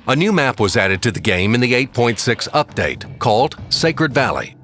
A new map was added to the game in the 8.6 update called Sacred Valley.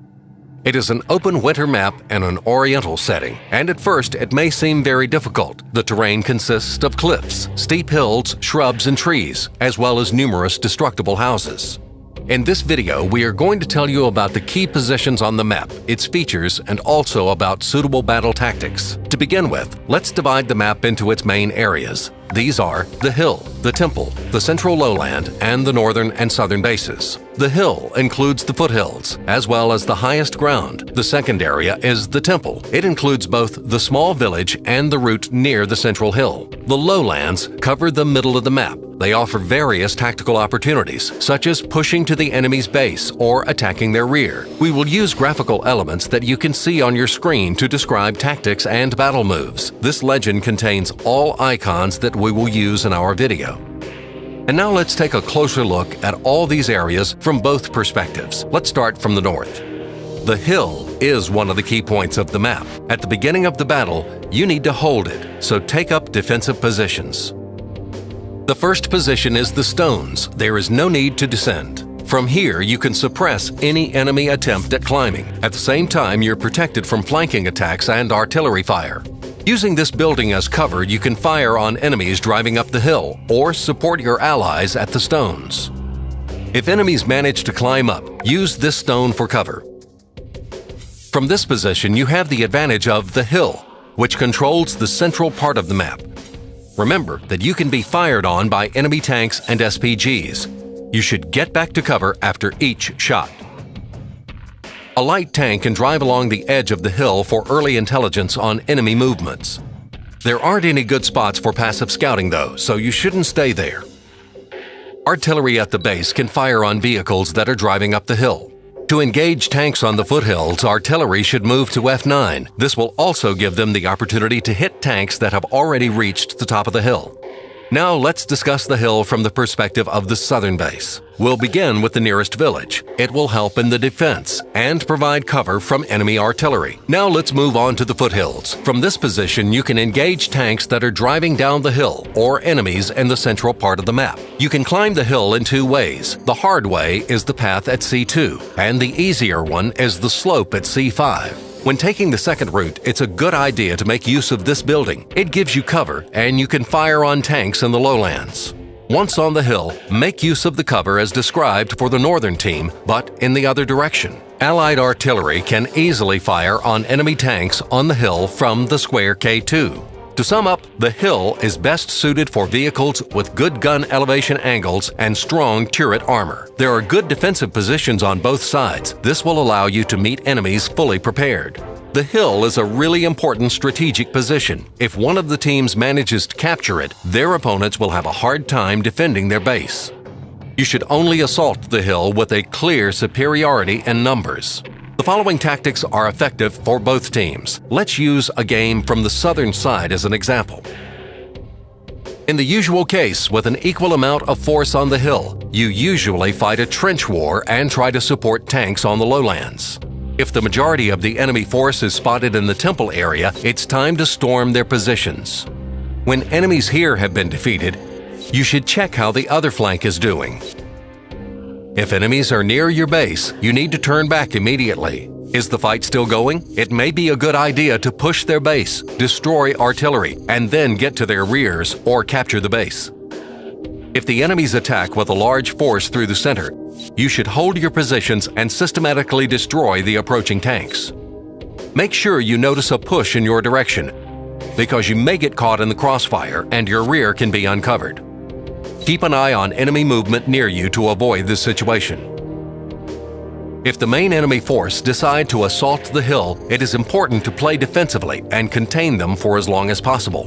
It is an open winter map in an oriental setting, and at first it may seem very difficult. The terrain consists of cliffs, steep hills, shrubs, and trees, as well as numerous destructible houses. In this video, we are going to tell you about the key positions on the map, its features, and also about suitable battle tactics. To begin with, let's divide the map into its main areas. These are the hill, the temple, the central lowland, and the northern and southern bases. The hill includes the foothills, as well as the highest ground. The second area is the temple. It includes both the small village and the route near the central hill. The lowlands cover the middle of the map. They offer various tactical opportunities, such as pushing to the enemy's base or attacking their rear. We will use graphical elements that you can see on your screen to describe tactics and battle moves. This legend contains all icons that we will use in our video. And now let's take a closer look at all these areas from both perspectives. Let's start from the north. The hill is one of the key points of the map. At the beginning of the battle, you need to hold it, so take up defensive positions. The first position is the stones. There is no need to descend. From here, you can suppress any enemy attempt at climbing. At the same time, you're protected from flanking attacks and artillery fire. Using this building as cover, you can fire on enemies driving up the hill or support your allies at the stones. If enemies manage to climb up, use this stone for cover. From this position, you have the advantage of the hill, which controls the central part of the map. Remember that you can be fired on by enemy tanks and SPGs. You should get back to cover after each shot. A light tank can drive along the edge of the hill for early intelligence on enemy movements. There aren't any good spots for passive scouting though, so you shouldn't stay there. Artillery at the base can fire on vehicles that are driving up the hill. To engage tanks on the foothills, artillery should move to F9. This will also give them the opportunity to hit tanks that have already reached the top of the hill. Now let's discuss the hill from the perspective of the southern base. We'll begin with the nearest village. It will help in the defense and provide cover from enemy artillery. Now let's move on to the foothills. From this position, you can engage tanks that are driving down the hill or enemies in the central part of the map. You can climb the hill in two ways. The hard way is the path at C2, and the easier one is the slope at C5. When taking the second route, it's a good idea to make use of this building. It gives you cover, and you can fire on tanks in the lowlands. Once on the hill, make use of the cover as described for the northern team, but in the other direction. Allied artillery can easily fire on enemy tanks on the hill from the square K2. To sum up, the hill is best suited for vehicles with good gun elevation angles and strong turret armor. There are good defensive positions on both sides. This will allow you to meet enemies fully prepared. The hill is a really important strategic position. If one of the teams manages to capture it, their opponents will have a hard time defending their base. You should only assault the hill with a clear superiority in numbers. The following tactics are effective for both teams. Let's use a game from the southern side as an example. In the usual case, with an equal amount of force on the hill, you usually fight a trench war and try to support tanks on the lowlands. If the majority of the enemy force is spotted in the temple area, it's time to storm their positions. When enemies here have been defeated, you should check how the other flank is doing. If enemies are near your base, you need to turn back immediately. Is the fight still going? It may be a good idea to push their base, destroy artillery, and then get to their rears or capture the base. If the enemies attack with a large force through the center, you should hold your positions and systematically destroy the approaching tanks. Make sure you notice a push in your direction, because you may get caught in the crossfire and your rear can be uncovered. Keep an eye on enemy movement near you to avoid this situation. If the main enemy force decide to assault the hill, it is important to play defensively and contain them for as long as possible.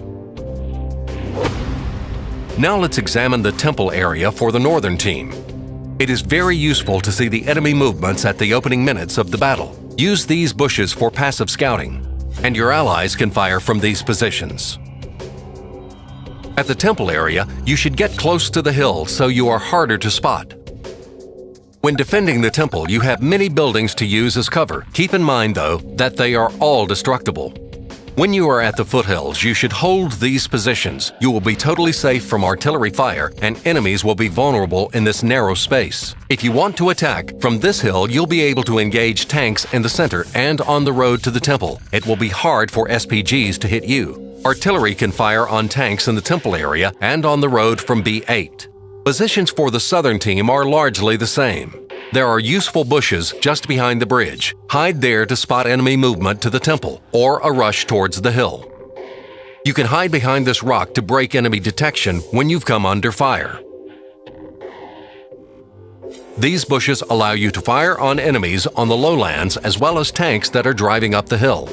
Now let's examine the temple area for the northern team. It is very useful to see the enemy movements at the opening minutes of the battle. Use these bushes for passive scouting, and your allies can fire from these positions. At the temple area, you should get close to the hill so you are harder to spot. When defending the temple, you have many buildings to use as cover. Keep in mind, though, that they are all destructible. When you are at the foothills, you should hold these positions. You will be totally safe from artillery fire, and enemies will be vulnerable in this narrow space. If you want to attack, from this hill you'll be able to engage tanks in the center and on the road to the temple. It will be hard for SPGs to hit you. Artillery can fire on tanks in the temple area and on the road from B8. Positions for the southern team are largely the same. There are useful bushes just behind the bridge. Hide there to spot enemy movement to the temple or a rush towards the hill. You can hide behind this rock to break enemy detection when you've come under fire. These bushes allow you to fire on enemies on the lowlands as well as tanks that are driving up the hill.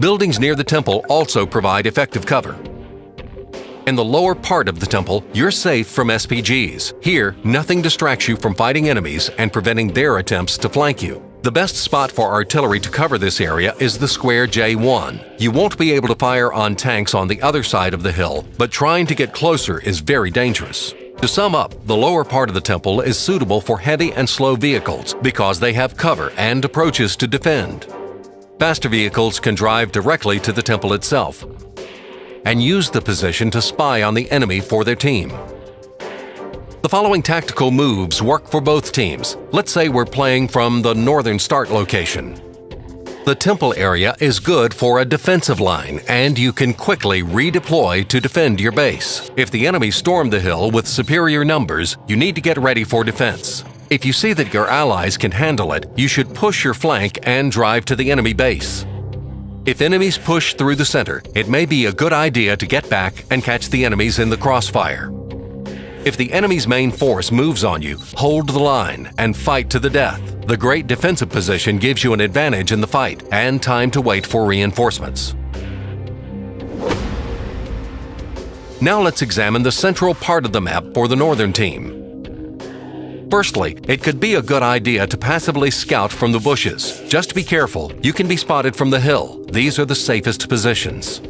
Buildings near the temple also provide effective cover. In the lower part of the temple, you're safe from SPGs. Here, nothing distracts you from fighting enemies and preventing their attempts to flank you. The best spot for artillery to cover this area is the square J1. You won't be able to fire on tanks on the other side of the hill, but trying to get closer is very dangerous. To sum up, the lower part of the temple is suitable for heavy and slow vehicles because they have cover and approaches to defend. Faster vehicles can drive directly to the temple itself and use the position to spy on the enemy for their team. The following tactical moves work for both teams. Let's say we're playing from the northern start location. The temple area is good for a defensive line, and you can quickly redeploy to defend your base. If the enemy storm the hill with superior numbers, you need to get ready for defense. If you see that your allies can handle it, you should push your flank and drive to the enemy base. If enemies push through the center, it may be a good idea to get back and catch the enemies in the crossfire. If the enemy's main force moves on you, hold the line and fight to the death. The great defensive position gives you an advantage in the fight and time to wait for reinforcements. Now let's examine the central part of the map for the northern team. Firstly, it could be a good idea to passively scout from the bushes. Just be careful, you can be spotted from the hill. These are the safest positions.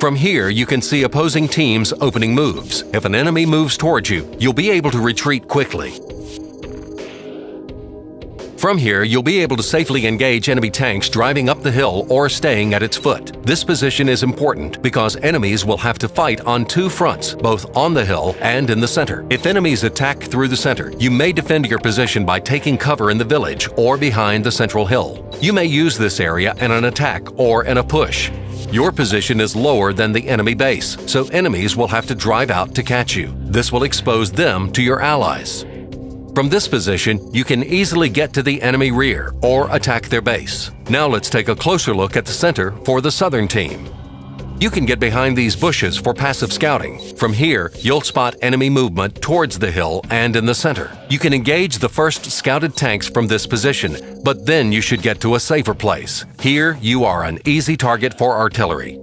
From here, you can see opposing teams opening moves. If an enemy moves towards you, you'll be able to retreat quickly. From here, you'll be able to safely engage enemy tanks driving up the hill or staying at its foot. This position is important because enemies will have to fight on two fronts, both on the hill and in the center. If enemies attack through the center, you may defend your position by taking cover in the village or behind the central hill. You may use this area in an attack or in a push. Your position is lower than the enemy base, so enemies will have to drive out to catch you. This will expose them to your allies. From this position, you can easily get to the enemy rear or attack their base. Now let's take a closer look at the center for the southern team. You can get behind these bushes for passive scouting. From here, you'll spot enemy movement towards the hill and in the center. You can engage the first scouted tanks from this position, but then you should get to a safer place. Here, you are an easy target for artillery.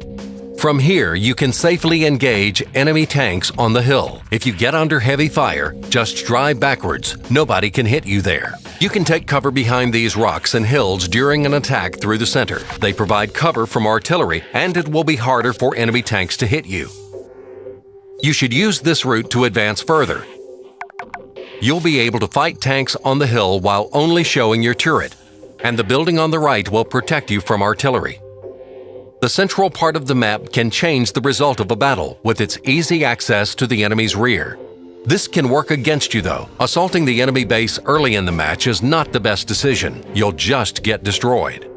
From here, you can safely engage enemy tanks on the hill. If you get under heavy fire, just drive backwards. Nobody can hit you there. You can take cover behind these rocks and hills during an attack through the center. They provide cover from artillery, and it will be harder for enemy tanks to hit you. You should use this route to advance further. You'll be able to fight tanks on the hill while only showing your turret, and the building on the right will protect you from artillery. The central part of the map can change the result of a battle with its easy access to the enemy's rear. This can work against you though. Assaulting the enemy base early in the match is not the best decision. You'll just get destroyed.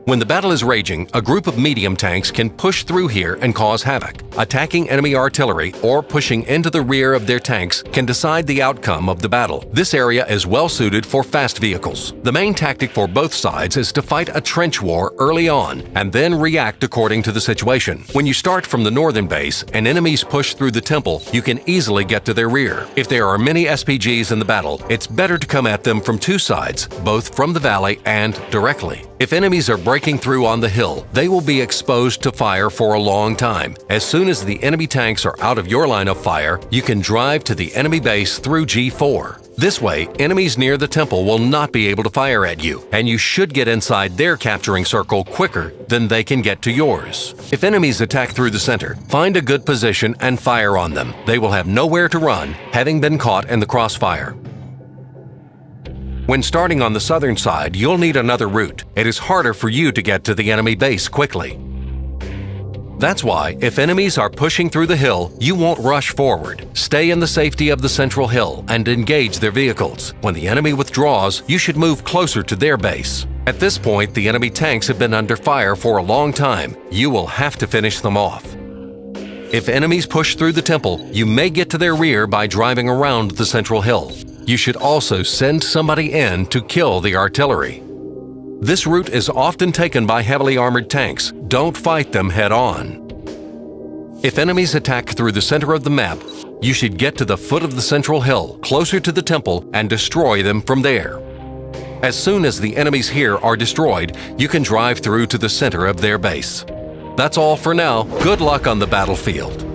When the battle is raging, a group of medium tanks can push through here and cause havoc. Attacking enemy artillery or pushing into the rear of their tanks can decide the outcome of the battle. This area is well suited for fast vehicles. The main tactic for both sides is to fight a trench war early on and then react according to the situation. When you start from the northern base and enemies push through the temple, you can easily get to their rear. If there are many SPGs in the battle, it's better to come at them from two sides, both from the valley and directly. If enemies are breaking through on the hill, they will be exposed to fire for a long time. As soon as the enemy tanks are out of your line of fire, you can drive to the enemy base through G4. This way, enemies near the temple will not be able to fire at you, and you should get inside their capturing circle quicker than they can get to yours. If enemies attack through the center, find a good position and fire on them. They will have nowhere to run, having been caught in the crossfire. When starting on the southern side, you'll need another route. It is harder for you to get to the enemy base quickly. That's why, if enemies are pushing through the hill, you won't rush forward. Stay in the safety of the central hill and engage their vehicles. When the enemy withdraws, you should move closer to their base. At this point, the enemy tanks have been under fire for a long time. You will have to finish them off. If enemies push through the temple, you may get to their rear by driving around the central hill. You should also send somebody in to kill the artillery. This route is often taken by heavily armored tanks. Don't fight them head-on. If enemies attack through the center of the map, you should get to the foot of the central hill, closer to the temple, and destroy them from there. As soon as the enemies here are destroyed, you can drive through to the center of their base. That's all for now. Good luck on the battlefield.